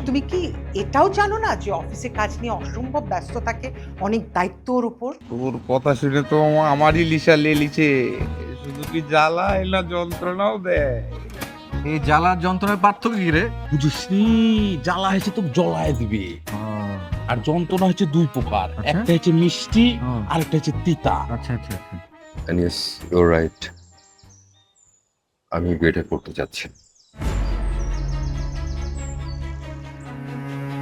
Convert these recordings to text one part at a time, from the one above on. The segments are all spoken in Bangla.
তুমি কি এটাও জানো না যে অফিসে কাজ নিয়ে অসম্ভব ব্যস্ত থাকে, অনেক দায়িত্ব ওর উপর? তোর কথা শুনে তো আমারই লিসা লেলিছে। শুধু কি জ্বালায় না যন্ত্রণাও দেয়। এই জ্বালার যন্ত্রণার পার্থক্য কি রে? বুঝিসনি, জ্বালা হয়েছে তো জ্বলায় দিবে, আর যন্ত্রণা হচ্ছে দুই প্রকার। আচ্ছা। একটা হচ্ছে মিষ্টি, আর একটা হচ্ছে তিতা। আচ্ছা আচ্ছা আচ্ছা। And yes, you're right. আমি বিয়েটা করতে যাচ্ছি।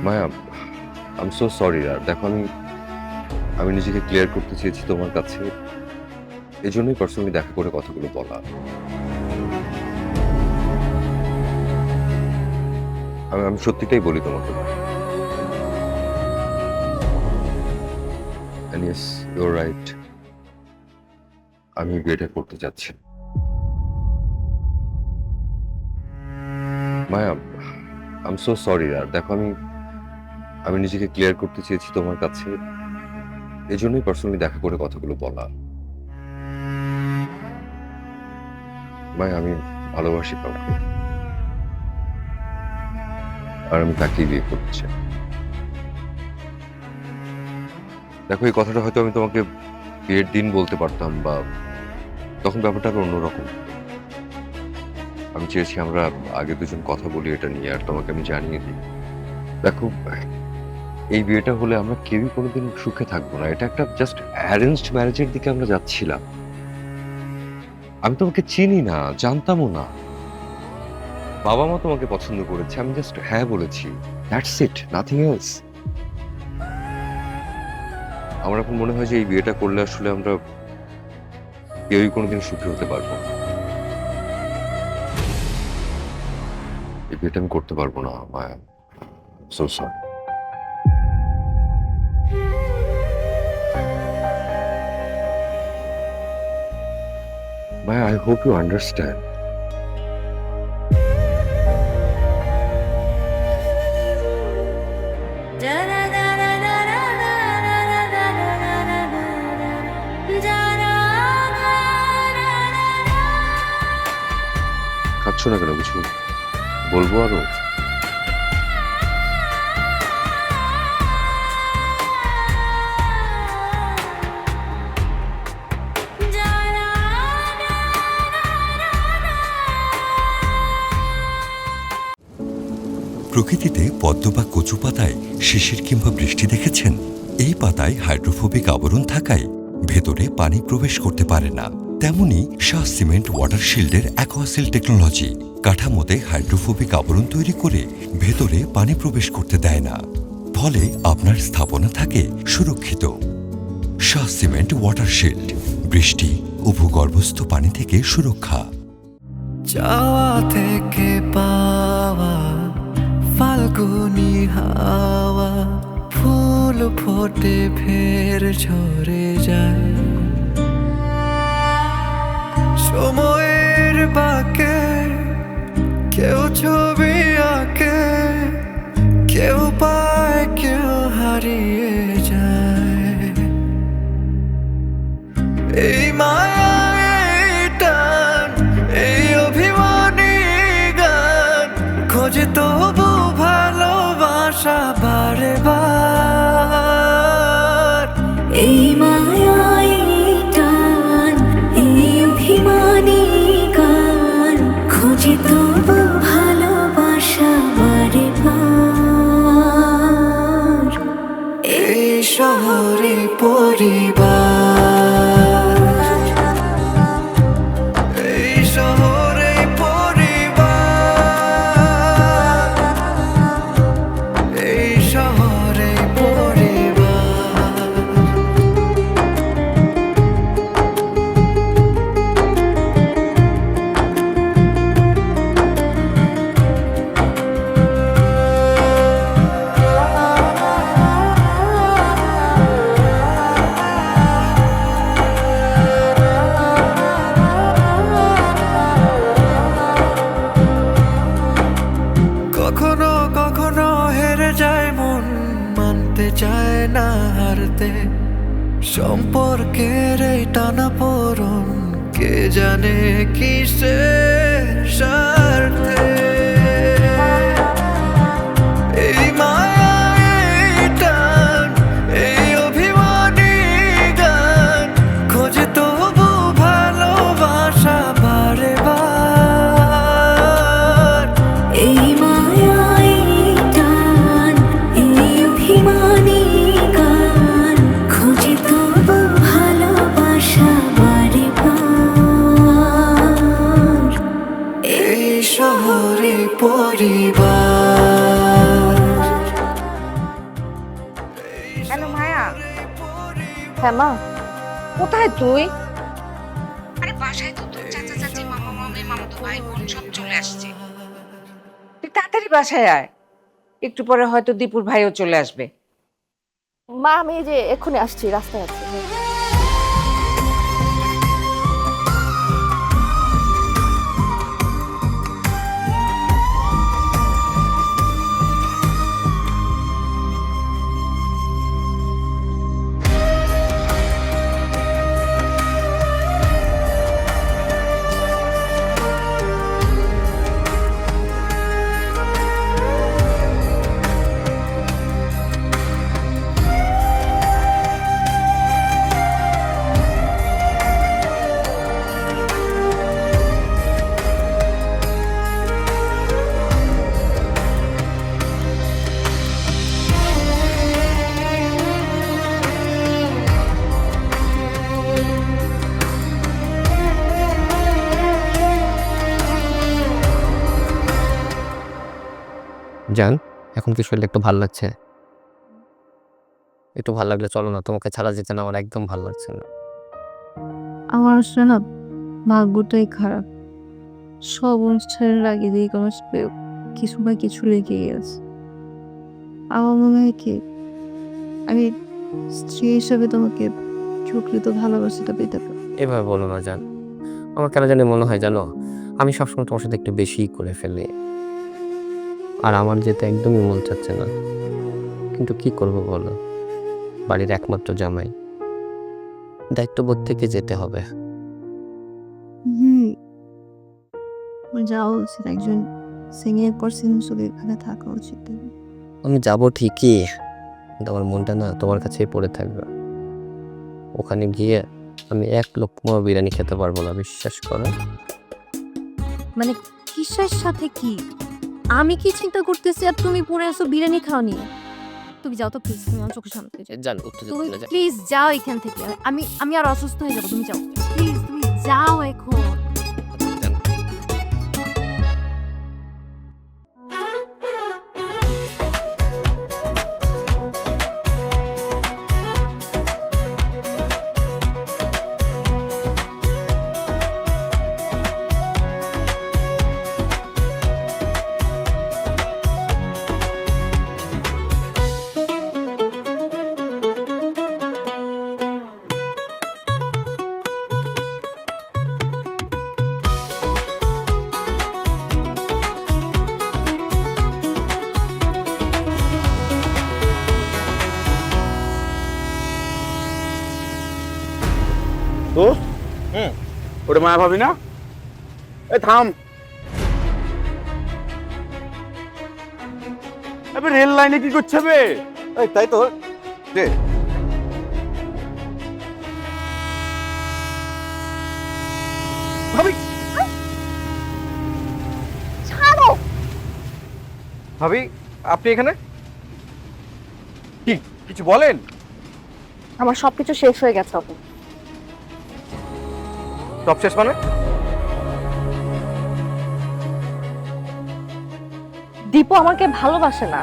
মায়া, আই এম সো সরি আর দেখো আমি নিজেকে ক্লিয়ার করতে চেয়েছি তোমার কাছে, এই জন্যই পার্সোনালি দেখা করে কথাগুলো বলা। আমি সত্যিটাই বলি তোমাকে। And yes, you're right. আমি বিয়েটা করতে যাচ্ছি। মায়া, আই এম সো সরি আর দেখো আমি নিজেকে ক্লিয়ার করতে চেয়েছি তোমার কাছে, এই জন্যই পার্সোনালি দেখা করে কথাগুলো বলা। মায়া, আমি ভালোবাসি কাউকে, আর আমি তাকেই বিয়ে করতে চাই। দেখো, এই কথাটা হয়তো আমি তোমাকে বিয়ের দিন বলতে পারতাম, বা তখন ব্যাপারটা আরো অন্যরকম। আমি চেয়েছি আমরা আগে দুজন কথা বলি এটা নিয়ে, আর তোমাকে আমি জানিয়ে দিই। দেখো, এই বিয়েটা হলে আমরা কেউই কোনোদিন সুখে থাকবো না। এটা একটা জাস্ট অ্যারেঞ্জড ম্যারেজের দিকে আমরা যাচ্ছিলাম। আমি তোমাকে চিনি না, জানতামও না। বাবা মা তোমাকে পছন্দ করেছে, আমি জাস্ট হ্যাঁ বলেছি, দ্যাটস ইট, নাথিং এলস। আমার এখন মনে হয় যে এই বিয়েটা করলে আসলে আমরা কেউই কোনোদিন সুখী হতে পারবো না। এই বিয়েটা আমি করতে পারবো না, Maya. So sorry. Maya, I hope you understand. খাচ্ছ না কেন, কিছু বলবো আরো? প্রকৃতিতে পদ্ম বা কচু পাতায় শিশির কিংবা বৃষ্টি দেখেছেন? এই পাতায় হাইড্রোফোবিক আবরণ থাকায় ভেতরে পানি প্রবেশ করতে পারে না। তেমনি শাহ সিমেন্ট ওয়াটার শিল্ডের অ্যাকোয়াসিল টেকনোলজি কাঠামোতে হাইড্রোফোবিক আবরণ তৈরি করে ভেতরে পানি প্রবেশ করতে দেয় না, ফলে আপনার স্থাপনা থাকে সুরক্ষিত। শাহ সিমেন্ট ওয়াটার শিল্ড, বৃষ্টি ও ভূগর্ভস্থ পানি থেকে সুরক্ষা। চাওয়া থেকে পাওয়া ফাল্গুনি হাওয়া, ফুল ফোটে ফের ঝরে যায়। সময়ের বাঁকে কেউ ছবি আঁকে, কেউ পায় কেউ হারিয়ে যায়। এই মায়া, এই টান, এই অভিমানী গান খোঁজে তবু ভালোবাসা বারে বার। এই মায়া, এই টান, এই অভিমানী গান খোঁজে তবু ভালোবাসা বারে বার। এই শহরে পরিবার, এই শহরে পরিবার, এই শহরে পরিবার। কখনো কখনো হেরে যায় মন, মানতে চায় না হারতে। সম্পর্কের এই টানাপোড়েন কে জানে কিসের স্বার্থে। এই শহরে পরিবার। হ্যালো মায়া। হ্যাঁ মা, কোথায় তুই? আরে বাসায় তো তোর চাচা চাচি মামা মামি মামাতো ভাই বোন সব চলে আসছে। তুই তাড়াতাড়ি বাসায় আয়, একটু পরে হয়তো দীপুর ভাইও চলে আসবে। মা আমি এই যে এক্ষুনি আসছি, রাস্তায় আছি। জান, এখন কি শরীরটা একটু ভালো লাগছে? একটু ভালো লাগলে চলো না, তোমাকে ছাড়া যেতে না আমার একদম ভালো লাগছে না। আমার আসলে না ভাগ্যটাই খারাপ, সব অনুষ্ঠানের আগে দিয়ে কোনো কিছু না কিছু লেগে গেছে। আমার মনে হয় কি আমি স্ত্রী হিসেবে তোমাকে প্রকৃত ভালোবাসাটা পেতে পারি। এভাবে বলো না জান, আমার কেন জানি মনে হয় জানো, আমি সবসময় তোমার সাথে একটু বেশি করে ফেলি, আর আমার যেতে একদমই মন চাচ্ছে না। কিন্তু কি করব বলো, বাড়ির একমাত্র জামাই, দায়িত্ববোধ থেকে যেতে হবে। যাওয়া উচিত, একজন সিনিয়র পার্সন হিসেবে এখানে থাকা উচিত। আমি যাবো ঠিকই, কিন্তু আমার মনটা না তোমার কাছেই পড়ে থাকবে। ওখানে গিয়ে আমি এক লোকমা বিরিয়ানি খেতে পারবো না, বিশ্বাস করো। মানে কিসের সাথে কি? আমি কি চিন্তা করতেছি আর তুমি পড়ে আসো বিরিয়ানি খাও নিয়ে? তুমি যাও তো প্লিজ, তুমি আমার চোখের সামনে থেকে যাও। জান উত্তেজিত তুমি হয়ে যায়। প্লিজ যাও এখান থেকে, আমি আর অসুস্থ হয়ে যাবো। তুমি যাও প্লিজ, তুমি যাও এখন। জান, তো ওটা মায়া ভাবি না? এ থাম, এবার রেল লাইনে কি করছে বে? তাই তো রে, ভাবি ভাবি আপনি এখানে কি কিছু বলেন? আমার সবকিছু শেষ হয়ে গেছে আপু। সব শেষ মানে? দীপু আমাকে ভালোবাসে না,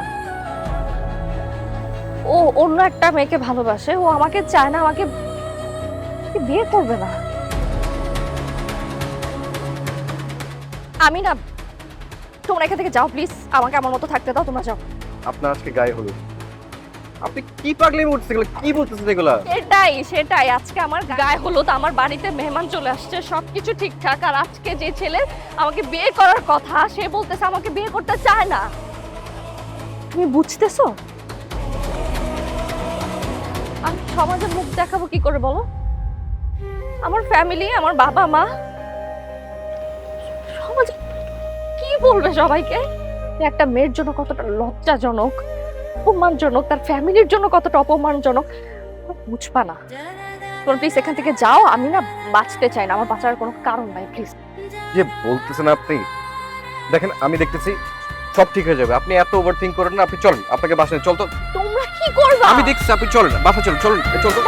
ও অন্য একটা মেয়েকে ভালোবাসে। ও আমাকে চায় না, আমাকে বিয়ে করবে না। আমি না, তোমরা এখান থেকে যাও প্লিজ, আমাকে আমার মতো থাকতে দাও, তোমরা যাও। আপনার আজকে গায়ে হলুদ, আপনি কি পাগলামি করতেছেন এগুলো? কি বলতেছেন এগুলা? সেটাই আজকে আমার গায়ে হলুদ, আমার বাড়িতে মেহমান চলে আসছে, সবকিছু ঠিকঠাক। আর আজকে যে ছেলে আমাকে বিয়ে করার কথা, সে বলতেছে আমাকে বিয়ে করতে চায় না। তুমি বুঝতেছো? আমি সমাজে মুখ দেখাবো কি করে বলো? আমার ফ্যামিলি, আমার বাবা মা, সমাজে কি বলবে সবাইকে? একটা মেয়ের জন্য কতটা লজ্জাজনক, অপমানজনক, তার ফ্যামিলির জন্য কতটা অপমানজনক, বুঝবা না। তোমরা প্লিজ এখান থেকে যাও, আমি না বাঁচতে চাই না, আমার বাঁচার কোনো কারণ নাই, প্লিজ। যে বলতেছেন আপনি, দেখেন আমি দেখতেছি সব ঠিক হয়ে যাবে, আপনি এত ওভার থিঙ্ক করেন না। আপনি চলেন, আপনাকে বাসায় চল তো। তোমরা কি করবা? আমি দেখছি, আপনি চলেন বাসা, চলেন চলেন চল তো।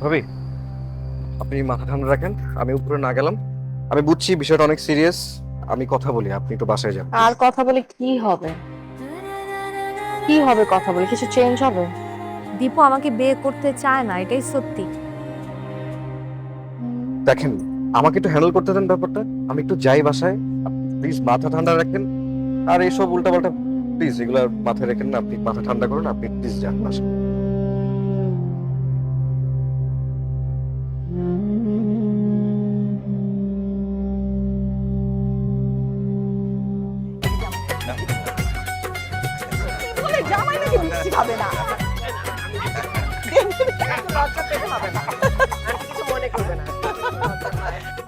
ভাবি আপনি মাথা ঠান্ডা রাখেন, আমি উপরে না গেলাম। আমি বুঝছি বিষয়টা অনেক সিরিয়াস, আমি কথা বলি, আপনি একটু বাসায় যান। আর কথা বলে কি হবে? কি হবে কথা বলে? কিছু চেঞ্জ হবে? দীপু আমাকে বিয়ে করতে চায় না, এটাই সত্যি। দেখেন আমাকে একটু হ্যান্ডেল করতে দেন ব্যাপারটা, আমি একটু যাই বাসায়। প্লিজ মাথা ঠান্ডা রাখেন, আর এইসব উল্টাপাল্টা প্লিজ এগুলো আর মাথায় রাখেন না। আপনি মাথা ঠান্ডা করুন, আপনি প্লিজ যান বাসায়। জামাই নাকি মিষ্টি খাবে না?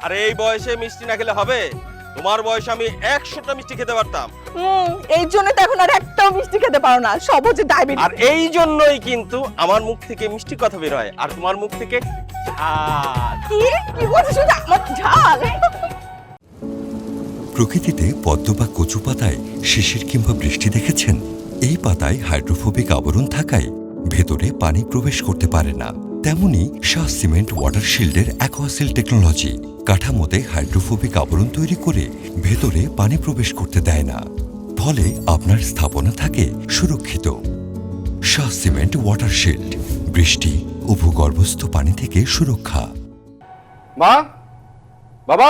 আরে এই বয়সে মিষ্টি না খেলে হবে? তোমার বয়সে আমি 100টা মিষ্টি খেতে পারতাম। এই জন্য তো এখন আর একটাও মিষ্টি খেতে পারো না, সব হচ্ছে ডায়াবেটিস। আর এই জন্যই কিন্তু আমার মুখ থেকে মিষ্টি কথা বের হয়, আর তোমার মুখ থেকে ঝাল। কি বলছিস? আমার ঝাল। প্রকৃতিতে পদ্ম বা কচু পাতায় শিশির কিংবা বৃষ্টি দেখেছেন? এই পাতায় হাইড্রোফোবিক আবরণ থাকায় ভেতরে পানি প্রবেশ করতে পারে না। তেমনি শাহ সিমেন্ট ওয়াটার শিল্ডের অ্যাকোয়াসিল টেকনোলজি কাঠামোতে হাইড্রোফোবিক আবরণ তৈরি করে ভেতরে পানি প্রবেশ করতে দেয় না, ফলে আপনার স্থাপনা থাকে সুরক্ষিত। শাহ সিমেন্ট ওয়াটার শিল্ড, বৃষ্টি ও ভূগর্ভস্থ পানি থেকে সুরক্ষা। মা, বাবা,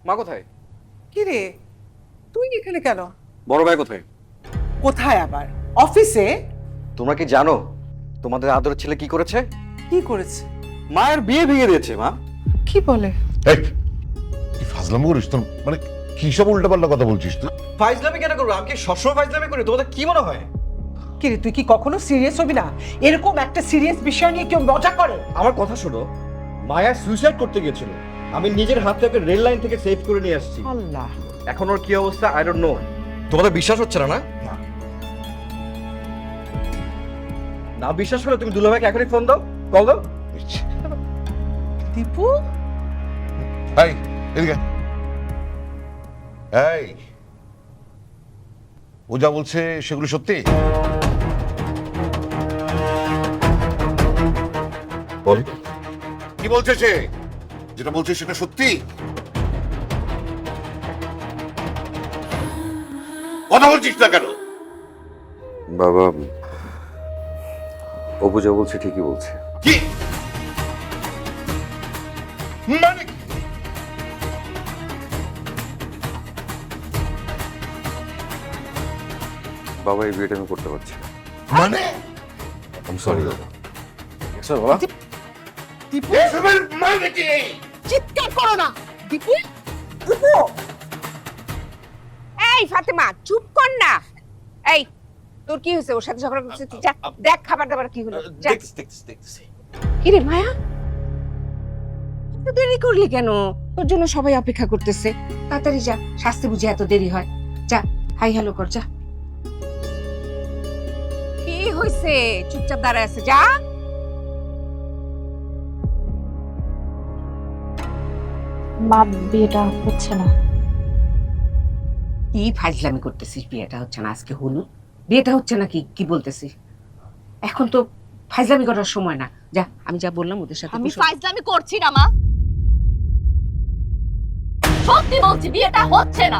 মা কোথায়? কি রে, তুই এখানে কেন? বড় ভাই কোথায়? কোথায় আবার? অফিসে। তোমরা কি জানো তোমাদের আদরের ছেলে কি করেছে? কি করেছে? মায়ের বিয়ে ভেঙে দিয়েছে। মা কি বলে? কি ফাজলামি করিস? তোর মানে কি সব উল্টাপাল্টা কথা বলছিস তুই? ফাইজলামি কেন করবো? আমি কি সবসময় ফাইজলামি করি? তোমাদের কি মনে হয়? কি রে, তুই কি কখনো সিরিয়াস হবি না? এরকম একটা সিরিয়াস বিষয় নিয়ে কেউ মজা করে? আমার কথা শোনো, মায়া সুইসাইড করতে গিয়েছিল, আমি নিজের হাত থেকে রেল লাইন থেকে সেভ করে নিয়ে আসছি। আল্লাহ, এখন ওর কি অবস্থা আই ডোন্ট নো। তোমাদের বিশ্বাস হচ্ছে না? না বিশ্বাস হলে তুমি দুলাভাইকে এখনই ফোন দাও, কল দাও। দীপু, এই এদিকে। এই ও যা বলছে সেগুলো সত্যি? বল কি বলছে সে? যেটা বলছে সেটা সত্যি? কথা বলছিস না কেন? বাবা, অপু যা বলছে ঠিকই বলছে। কি মানে? বাবা এই বিয়েটা আমি করতে পারছি না। মানে আই এম সরি বাবা। স্যার বাবা, দীপু, এসবের মানে কি? চিৎকার করো না। দীপু, দীপু। এই ফাতেমা, চুপ কর না। এই তোর কি হয়েছে? ওর সাথে ঝগড়া করছিস? তুই যা দেখ খাবার দাবার কি হলো। যা। দেখছি। কি রে মায়া, এত দেরি করলি কেন? তোর জন্য সবাই অপেক্ষা করতেছে। তাড়াতাড়ি যা, শাস্তি বুঝে এত দেরি হয়। যা, হাই হ্যালো কর যা। কি হয়েছে? চুপচাপ দাঁড়ায় আছে, যা। মা, বিয়েটা হচ্ছে না। কি ফাজলামি করতেছিস? বিয়েটা হচ্ছে না? আজকে হলুদ, বিয়েটা হচ্ছে না? কি বলতেছিস? এখন তো ফাজলামি করার সময় না। যা, আমি যা বললাম ওদের সাথে। আমি ফাইজলামি করছি না মা, সত্যি বলছি, বিয়েটা হচ্ছে না।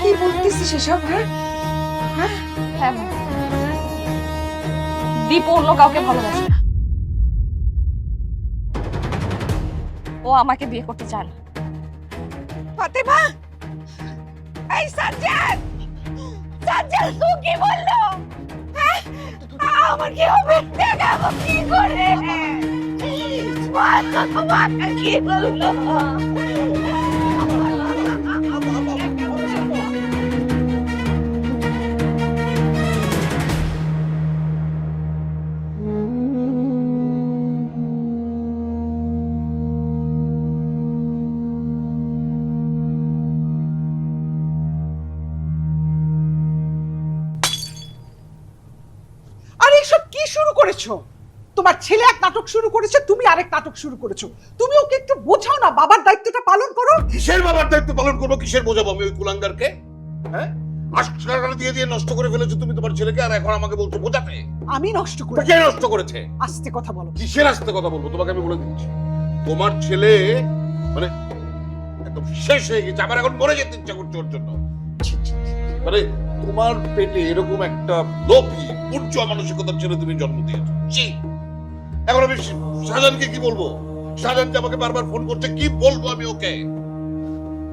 কি বলতেছিস এসব? হ্যাঁ, হ্যাঁ মা, দীপু অন্য কাউকে ভালোবাসে না, ও আমাকে বিয়ে করতে চায় না। ফাতেমা, এই সাজ্জাদ, সাজ্জাদ তুই কি বললো? হ্যাঁ, আমার কি হবে? দেখাবো কি করে? তোমার কি বললো? আরে এসব কি শুরু করেছো? তোমার ছেলে এক নাটক শুরু করেছে, তুমি আরেক নাটক শুরু করেছো। তুমি ওকে একটু বোঝাও না, বাবার দায়িত্বটা পালন করো। কিসের বাবার দায়িত্ব পালন করবো? কিসের বোঝাবো আমি ওই কুলাঙ্গারকে? হ্যাঁ, টাকা দিয়ে দিয়ে নষ্ট করে ফেলেছো তুমি তোমার ছেলেকে, আর এখন আমাকে বলছো বোঝাতে। আমি নষ্ট তা করেছি। কে নষ্ট করেছে? আস্তে কথা বলো। কিসের আসতে কথা বলবো তোমাকে আমি বলে দিচ্ছি। তোমার ছেলে মানে একদম শেষ হয়ে গেছে, আমার এখন মরে যেতে ইচ্ছা করছে ওর জন্য। ছি, ছি, ছি। মানে তোমার পেটে এরকম একটা লোভী উচ্চ মানসিকতার ছেলে তুমি জন্ম দিয়েছো। ছি। এখন আমি শাহজাহানকে কি বলবো? শাহজাহান যে আমাকে বারবার ফোন করছে, কি বলবো আমি ওকে?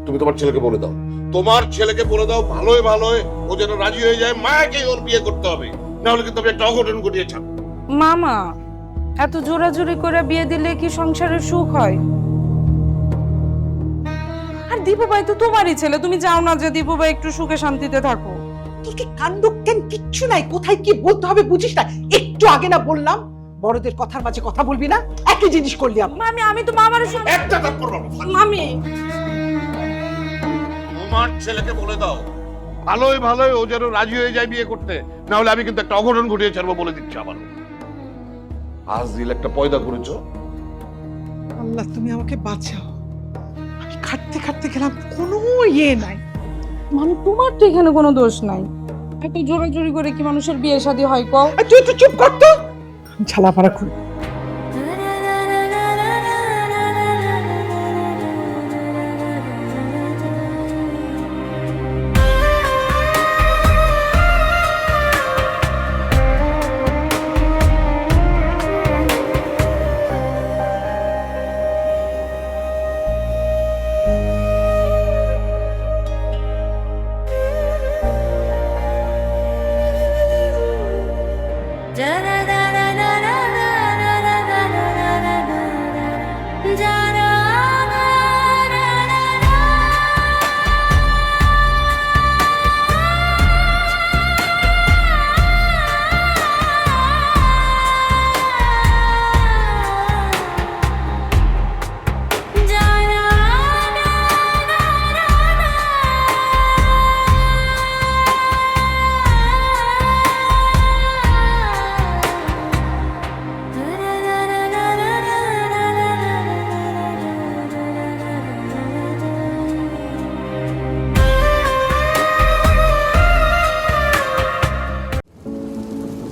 তুমি তোমার ছেলেকে বলে দাও, তোমার ছেলেকে বলে দাও ভালোই ভালোই ও যেন রাজি হয়ে যায়, মাকে ওর বিয়ে করতে হবে, না হলে কিন্তু আমি একটা অঘটন ঘটিয়ে ছাড়বো। মামা এত জোরাজুরি করে বিয়ে দিলে কি সংসারের সুখ হয়? আর দীপু ভাই তো তোমারই ছেলে, তুমি চাও না যে দীপু ভাই একটু সুখে শান্তিতে থাকো? তোর কি কাণ্ড জ্ঞান কিচ্ছু নাই? কোথায় কি বলতে হবে বুঝিস না? একটু আগে না বললাম বড়দের কথার মাঝে কথা বলবি না? একই জিনিস করলি। মামি আমি তো মামার একটা থাপ্পড় মারবো। মামি তোমার ছেলেকে বলে দাও ভালোই ভালোই ও যেন রাজি হয়ে যায় বিয়ে করতে, না হলে আমি কিন্তু একটা অঘটন ঘটিয়ে ছাড়বো বলে দিচ্ছি আবার। আজ দিল একটা পয়দা করেছো। আল্লাহ তুমি আমাকে বাঁচাও। আমি খাটতে খাটতে গেলাম, কোনো ইয়ে নাই। মামি তোমার তো এখানে কোনো দোষ নাই, এত জোরাজুরি করে কি মানুষের বিয়ে শাদী হয় কও? তুই তো চুপ কর তো। ঝালা পাড়া খুব।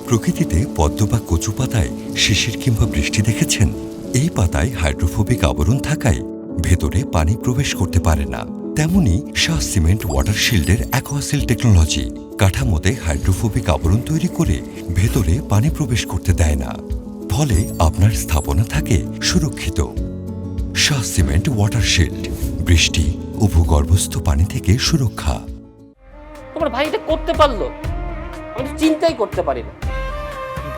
প্রকৃতিতে পদ্ম বা কচু পাতায় শিশির কিংবা বৃষ্টি দেখেছেন? এই পাতায় হাইড্রোফোবিক আবরণ থাকায় ভেতরে পানি প্রবেশ করতে পারে না। তেমনি শাহ সিমেন্ট ওয়াটার শিল্ডের অ্যাকোয়াসিল টেকনোলজি কাঠামোতে হাইড্রোফোবিক আবরণ তৈরি করে ভেতরে পানি প্রবেশ করতে দেয় না, ফলে আপনার স্থাপনা থাকে সুরক্ষিত। শাহ সিমেন্ট ওয়াটার শিল্ড, বৃষ্টি ও ভূগর্ভস্থ পানি থেকে সুরক্ষা। তোমার ভাই এটা করতে পারলো, আমি তো চিন্তাই করতে পারি না।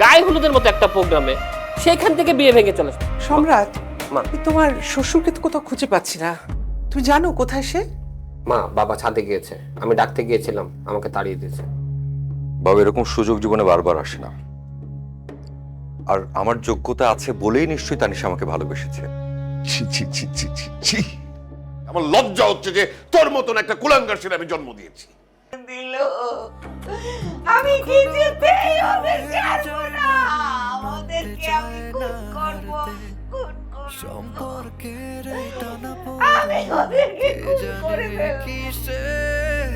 গায়ে হলুদের মতো একটা প্রোগ্রামে সেখান থেকে বিয়ে ভেঙে চলে। সম্রাট, মা। তোমার শ্বশুরকে তো কোথাও খুঁজে পাচ্ছি না। তুমি জানো কোথায় সে? মা, বাবা ছাদে গিয়েছে, আমি ডাকতে গিয়েছিলাম, আমাকে তাড়িয়ে দিয়েছে। বাবা, এরকম সুযোগ জীবনে বারবার আসে না, আর আমার যোগ্যতা আছে বলেই নিশ্চয়ই তানিশা আমাকে ভালোবেসেছে। ছি ছি ছি ছি ছি ছি। আমার লজ্জা হচ্ছে যে তোর মতন একটা কুলাঙ্গার ছেলে আমি জন্ম দিয়েছি। আমি কিছুতেই ওদের ছাড়বো না। ওদেরকে আমি খুন করবো, খুন করবো। সম্পর্কের টানা আমি ওদেরকে খুন করে ফেলবো। কিসের